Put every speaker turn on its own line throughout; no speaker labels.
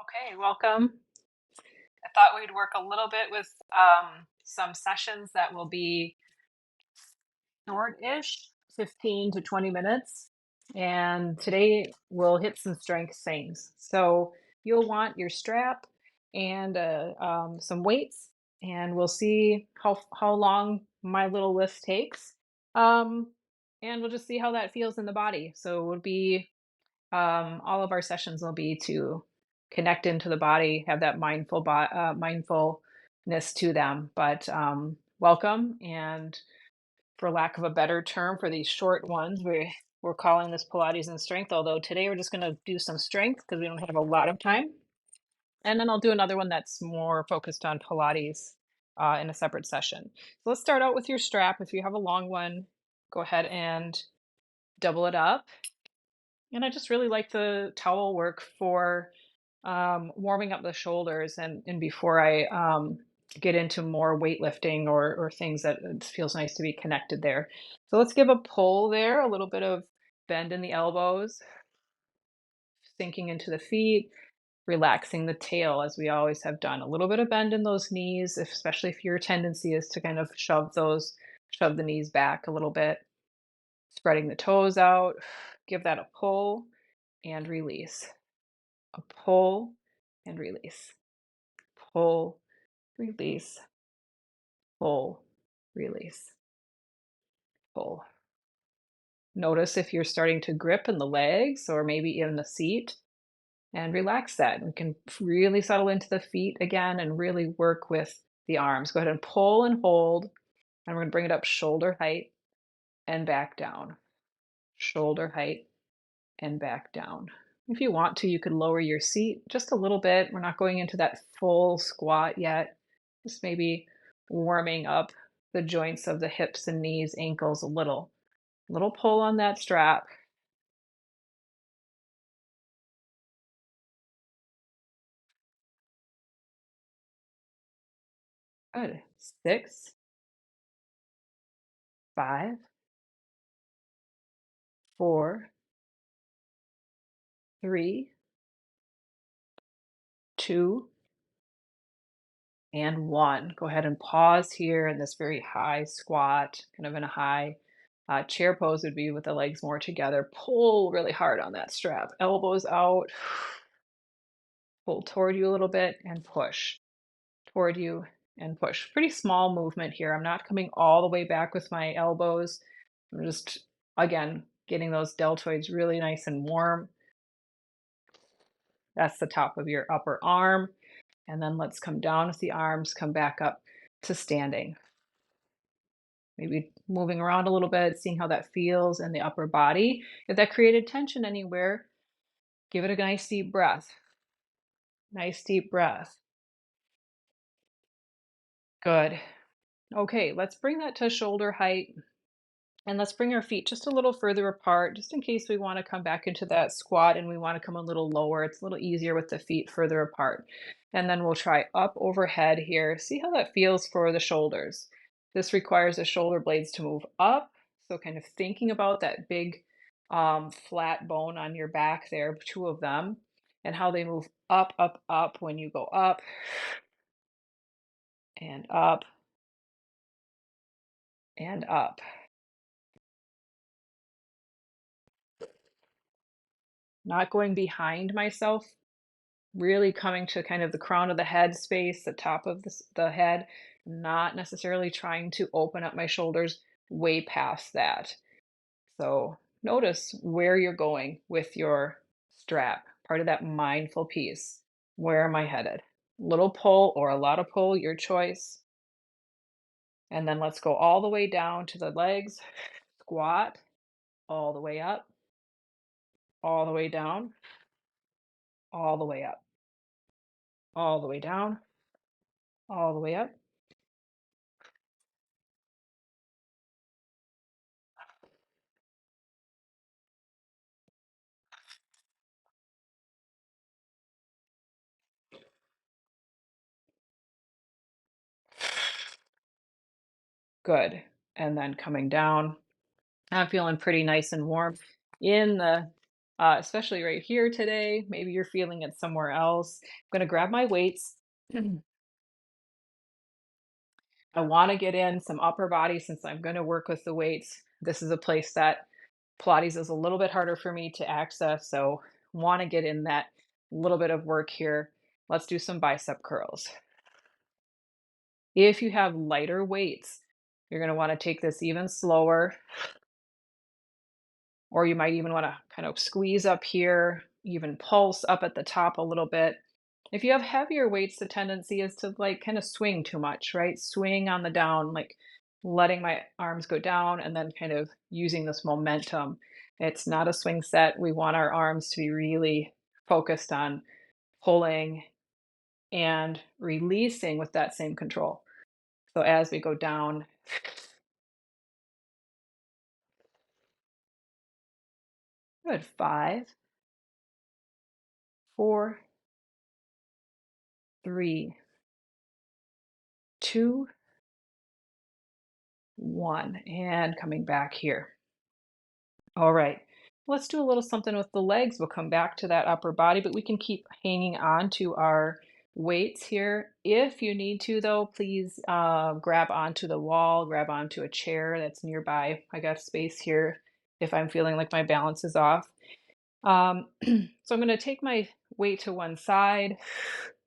Okay, welcome. I thought we'd work a little bit with some sessions that will be short-ish, 15 to 20 minutes. And today we'll hit some strength things. So you'll want your strap and some weights, and we'll see how long my little list takes. Um, and we'll just see how that feels in the body. So it would be all of our sessions will be to connect into the body, have that mindfulness to them. But welcome, and for lack of a better term, for these short ones, we're calling this Pilates and strength. Although today we're just going to do some strength because we don't have a lot of time, and then I'll do another one that's more focused on Pilates in a separate session. So let's start out with your strap. If you have a long one, go ahead and double it up. And I just really like the towel work for warming up the shoulders and before I get into more weightlifting or things that it feels nice to be connected there. So let's give a pull there, a little bit of bend in the elbows, sinking into the feet, relaxing the tail as we always have done. A little bit of bend in those knees, especially if your tendency is to kind of shove the knees back a little bit, spreading the toes out. Give that a pull and release. A pull and release. Pull, release, pull, release, pull. Notice if you're starting to grip in the legs or maybe in the seat, and relax that. We can really settle into the feet again and really work with the arms. Go ahead and pull and hold, and we're going to bring it up shoulder height and back down. Shoulder height and back down. If you want to, you could lower your seat just a little bit. We're not going into that full squat yet. Just maybe warming up the joints of the hips and knees, ankles a little. Little pull on that strap. Good. 6, 5, 4, 3, 2, and 1. Go ahead and pause here in this very high squat, kind of in a high chair pose would be with the legs more together. Pull really hard on that strap. Elbows out. Pull toward you a little bit and push toward you and push. Pretty small movement here. I'm not coming all the way back with my elbows. I'm just, again, getting those deltoids really nice and warm. That's the top of your upper arm. And then let's come down with the arms, come back up to standing. Maybe moving around a little bit, seeing how that feels in the upper body. If that created tension anywhere, give it a nice deep breath. Nice deep breath. Good. Okay, let's bring that to shoulder height. And let's bring our feet just a little further apart, just in case we want to come back into that squat and we want to come a little lower. It's a little easier with the feet further apart. And then we'll try up overhead here. See how that feels for the shoulders. This requires the shoulder blades to move up. So kind of thinking about that big flat bone on your back there, two of them, and how they move up, up, up when you go up and up and up. Not going behind myself, really coming to kind of the crown of the head space, the top of the head, not necessarily trying to open up my shoulders way past that. So notice where you're going with your strap, part of that mindful piece. Where am I headed? Little pull or a lot of pull, your choice. And then let's go all the way down to the legs, squat, all the way up, all the way down, all the way up, all the way down, all the way up. Good. And then coming down. I'm feeling pretty nice and warm in the especially right here today. Maybe you're feeling it somewhere else. I'm going to grab my weights. I want to get in some upper body since I'm going to work with the weights. This is a place that Pilates is a little bit harder for me to access, so want to get in that little bit of work here. Let's do some bicep curls. If you have lighter weights, you're going to want to take this even slower, or you might even want to kind of squeeze up here, even pulse up at the top a little bit. If you have heavier weights, the tendency is to like kind of swing too much, right? Swing on the down, like letting my arms go down and then kind of using this momentum. It's not a swing set. We want our arms to be really focused on pulling and releasing with that same control. So as we go down, good. 5, 4, 3, 2, 1, and coming back here. All right. Let's do a little something with the legs. We'll come back to that upper body, but we can keep hanging on to our weights here. If you need to, though, please grab onto the wall, grab onto a chair that's nearby. I got space here if I'm feeling like my balance is off. So I'm going to take my weight to one side,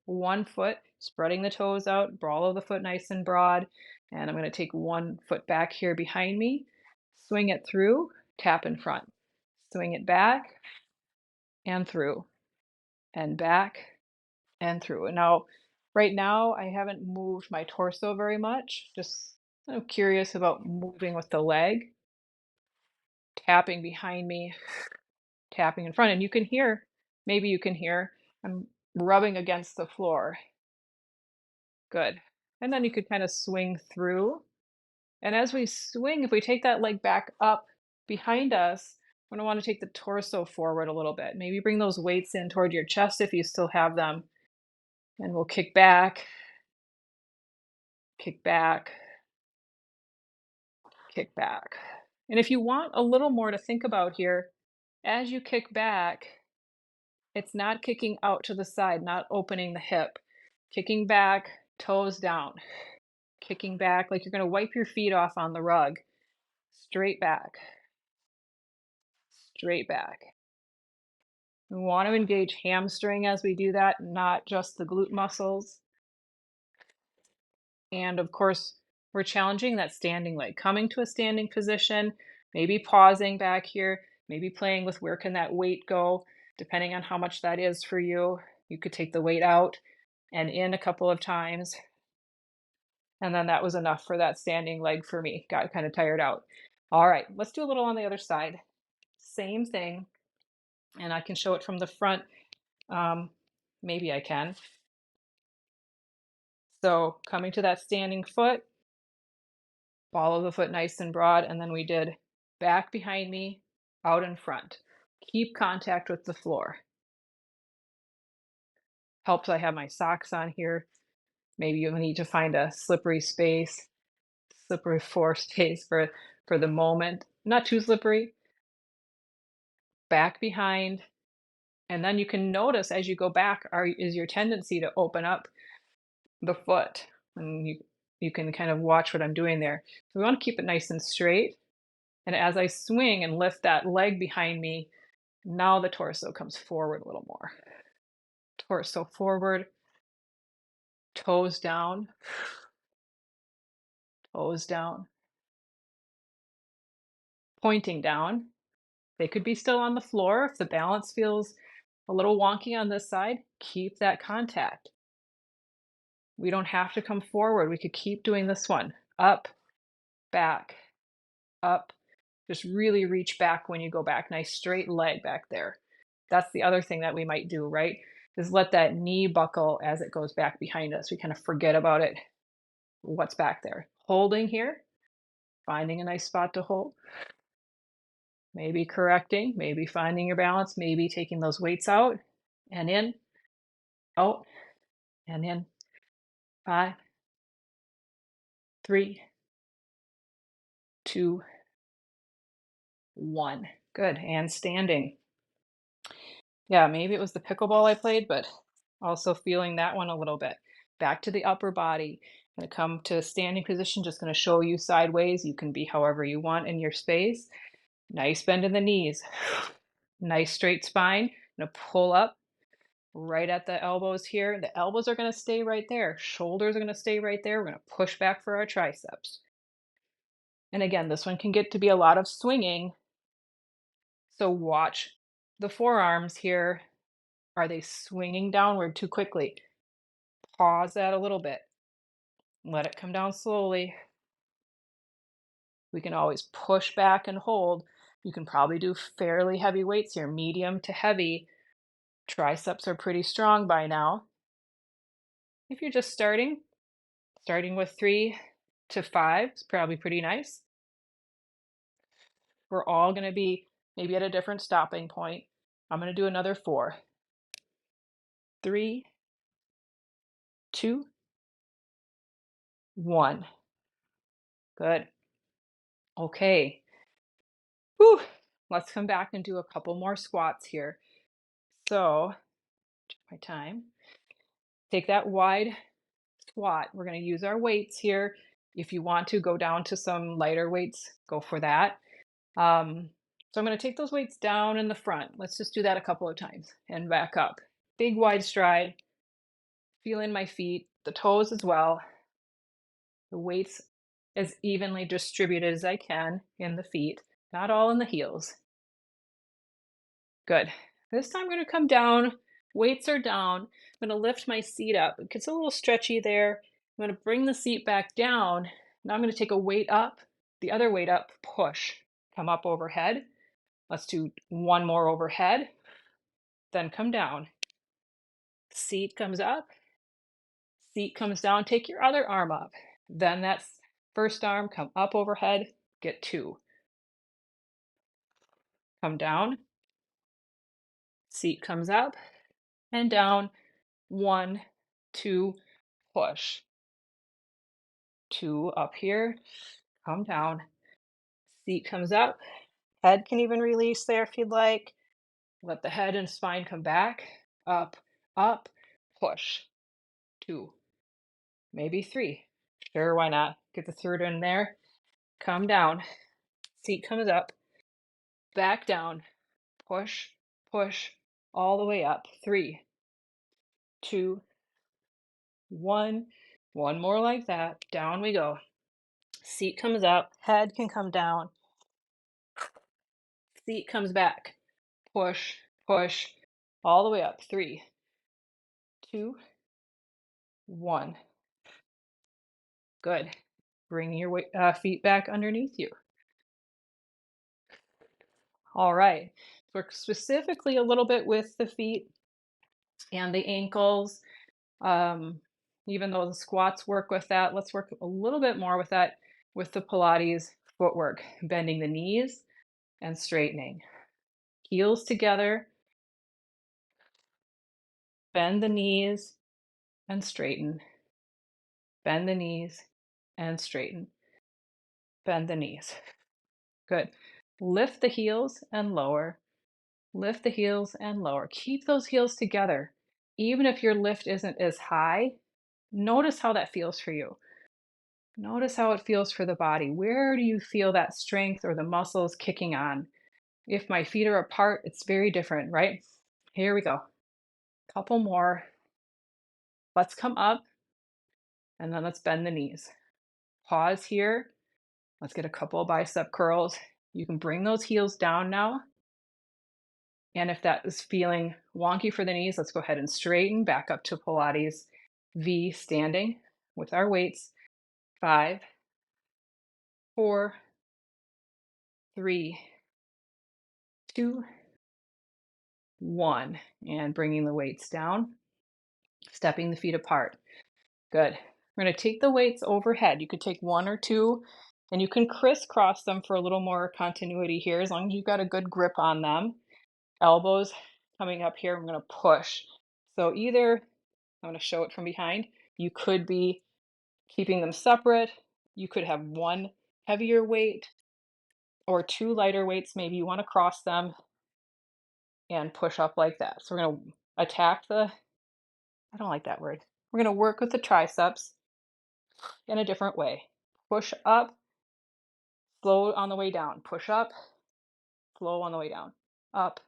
one foot, spreading the toes out, ball of the foot nice and broad. And I'm going to take one foot back here behind me, swing it through, tap in front, swing it back and through, and back and through. And now, right now, I haven't moved my torso very much. Just kind of curious about moving with the leg, tapping behind me, tapping in front. And you can hear, maybe you can hear, I'm rubbing against the floor. Good. And then you could kind of swing through. And as we swing, if we take that leg back up behind us, we're going to want to take the torso forward a little bit. Maybe bring those weights in toward your chest if you still have them. And we'll kick back, kick back. And if you want a little more to think about here, as you kick back, it's not kicking out to the side, not opening the hip. Kicking back, toes down. Kicking back like you're going to wipe your feet off on the rug. Straight back, straight back. We want to engage hamstring as we do that, not just the glute muscles. And of course, we're challenging that standing leg, coming to a standing position, maybe pausing back here, maybe playing with where can that weight go, depending on how much that is for you. You could take the weight out and in a couple of times. And then that was enough for that standing leg for me. Got kind of tired out. All right, let's do a little on the other side. Same thing. And I can show it from the front. Um, Maybe I can. So coming to that standing foot, ball of the foot nice and broad, and then we did back behind me, out in front. Keep contact with the floor. Helps I have my socks on here. Maybe you need to find a slippery space, slippery floor space for the moment. Not too slippery. Back behind. And then you can notice as you go back, is your tendency to open up the foot. And you can kind of watch what I'm doing there. So we want to keep it nice and straight. And as I swing and lift that leg behind me, now the torso comes forward a little more. Torso forward, toes down, toes down, pointing down. They could be still on the floor. If the balance feels a little wonky on this side, keep that contact. We don't have to come forward. We could keep doing this one. Up, back, up. Just really reach back when you go back. Nice straight leg back there. That's the other thing that we might do, right? Is let that knee buckle as it goes back behind us. We kind of forget about it. What's back there? Holding here, finding a nice spot to hold. Maybe correcting, maybe finding your balance, maybe taking those weights out and in, out and in. 5, 3, 2, 1. Good. And standing. Yeah, maybe it was the pickleball I played, but also feeling that one a little bit. Back to the upper body. Gonna come to a standing position, just gonna show you sideways. You can be however you want in your space. Nice bend in the knees. Nice straight spine. Gonna pull up right at the elbows here. The elbows are gonna stay right there. Shoulders are gonna stay right there. We're gonna push back for our triceps. And again, this one can get to be a lot of swinging. So watch the forearms here. Are they swinging downward too quickly? Pause that a little bit. Let it come down slowly. We can always push back and hold. You can probably do fairly heavy weights here, medium to heavy. Triceps are pretty strong by now. If you're just starting with 3 to 5 is probably pretty nice. We're all going to be maybe at a different stopping point. I'm going to do another 4. 3, 2, 1. Good. Okay. Whew. Let's come back and do a couple more squats here. So, check my time. Take that wide squat. We're going to use our weights here. If you want to go down to some lighter weights, go for that. So I'm going to take those weights down in the front. Let's just do that a couple of times and back up. Big wide stride. Feeling my feet, the toes as well. The weights as evenly distributed as I can in the feet, not all in the heels. Good. This time I'm going to come down. Weights are down. I'm going to lift my seat up. It gets a little stretchy there. I'm going to bring the seat back down. Now I'm going to take a weight up, the other weight up, push. Come up overhead. Let's do one more overhead. Then come down. Seat comes up. Seat comes down. Take your other arm up. Then that's first arm, come up overhead, get 2. Come down. Seat comes up and down. 1, 2, push. 2 up here, come down. Seat comes up. Head can even release there if you'd like. Let the head and spine come back. Up, up, push. 2, maybe 3. Sure, why not? Get the third in there. Come down. Seat comes up. Back down. Push, push, all the way up. 3, 2, 1. One more like that. Down we go. Seat comes up. Head can come down. Seat comes back. Push, push, all the way up. 3, 2, 1. Good. Bring your feet back underneath you. All right. Work specifically a little bit with the feet and the ankles. Um, Even though the squats work with that, let's work a little bit more with that with the Pilates footwork, bending the knees and straightening. Heels together, bend the knees and straighten. Bend the knees and straighten. Bend the knees. Good. Lift the heels and lower. Lift the heels and lower. Keep those heels together. Even if your lift isn't as high, notice how that feels for you. Notice how it feels for the body. Where do you feel that strength or the muscles kicking on? If my feet are apart, it's very different, right? Here we go. Couple more. Let's come up and then let's bend the knees. Pause here. Let's get a couple of bicep curls. You can bring those heels down now. And if that is feeling wonky for the knees, let's go ahead and straighten back up to Pilates V standing with our weights. 5, 4, 3, 2, 1. And bringing the weights down, stepping the feet apart. Good. We're going to take the weights overhead. You could take 1 or 2, and you can crisscross them for a little more continuity here as long as you've got a good grip on them. Elbows coming up here. I'm going to push. So either, I'm going to show it from behind. You could be keeping them separate. You could have 1 heavier weight or 2 lighter weights. Maybe you want to cross them and push up like that. So we're going to attack I don't like that word. We're going to work with the triceps in a different way. Push up, slow on the way down. Push up, slow on the way down. Up,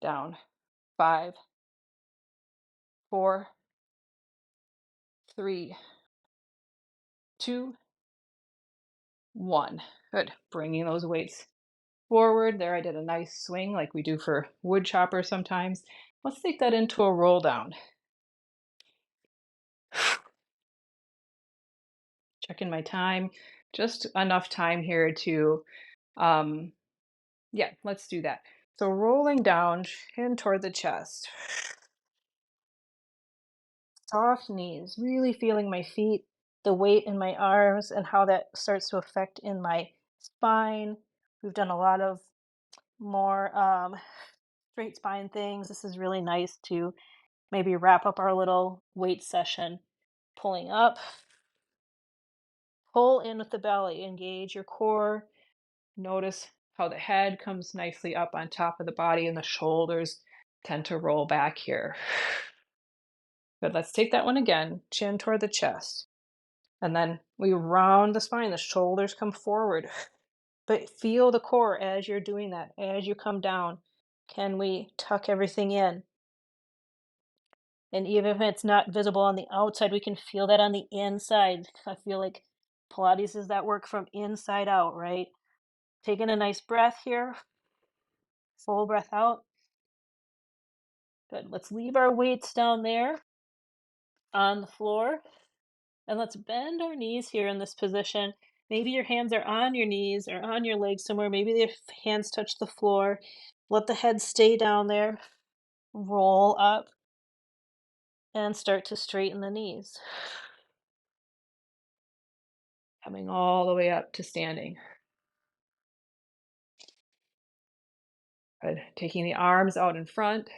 down. 5, 4, 3, 2, 1. Good. Bringing those weights forward. There, I did a nice swing like we do for wood chopper sometimes. Let's take that into a roll down. Checking my time. Just enough time here to, yeah, let's do that. So rolling down, chin toward the chest. Soft knees, really feeling my feet, the weight in my arms, and how that starts to affect in my spine. We've done a lot of more straight spine things. This is really nice to maybe wrap up our little weight session. Pulling up, pull in with the belly, engage your core. Notice how the head comes nicely up on top of the body and the shoulders tend to roll back here. Good, let's take that one again. Chin toward the chest. And then we round the spine, the shoulders come forward. But feel the core as you're doing that, as you come down. Can we tuck everything in? And even if it's not visible on the outside, we can feel that on the inside. I feel like Pilates is that work from inside out, right? Taking a nice breath here, full breath out. Good. Let's leave our weights down there on the floor. And let's bend our knees here in this position. Maybe your hands are on your knees or on your legs somewhere. Maybe the hands touch the floor. Let the head stay down there. Roll up and start to straighten the knees. Coming all the way up to standing. Good. Taking the arms out in front.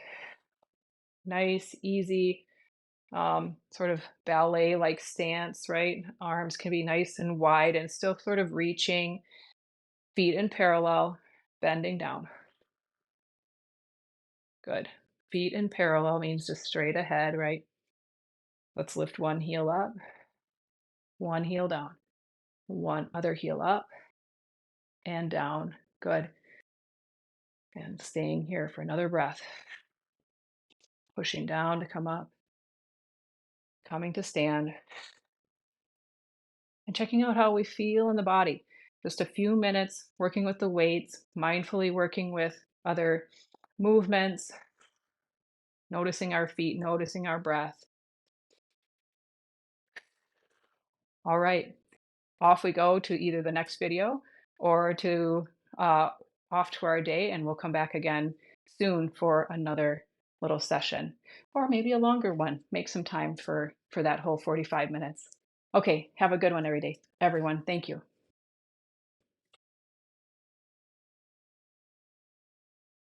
Nice, easy, sort of ballet-like stance, right? Arms can be nice and wide and still sort of reaching. Feet in parallel, bending down. Good. Feet in parallel means just straight ahead, right? Let's lift one heel up, one heel down, one other heel up and down. Good. And staying here for another breath. Pushing down to come up, coming to stand, and checking out how we feel in the body. Just a few minutes working with the weights, mindfully working with other movements, noticing our feet, noticing our breath. All right. Off we go to either the next video or to uh, off to our day, and we'll come back again soon for another little session or maybe a longer one. Make some time for that whole 45 minutes. Okay, have a good one every day, everyone. Thank you.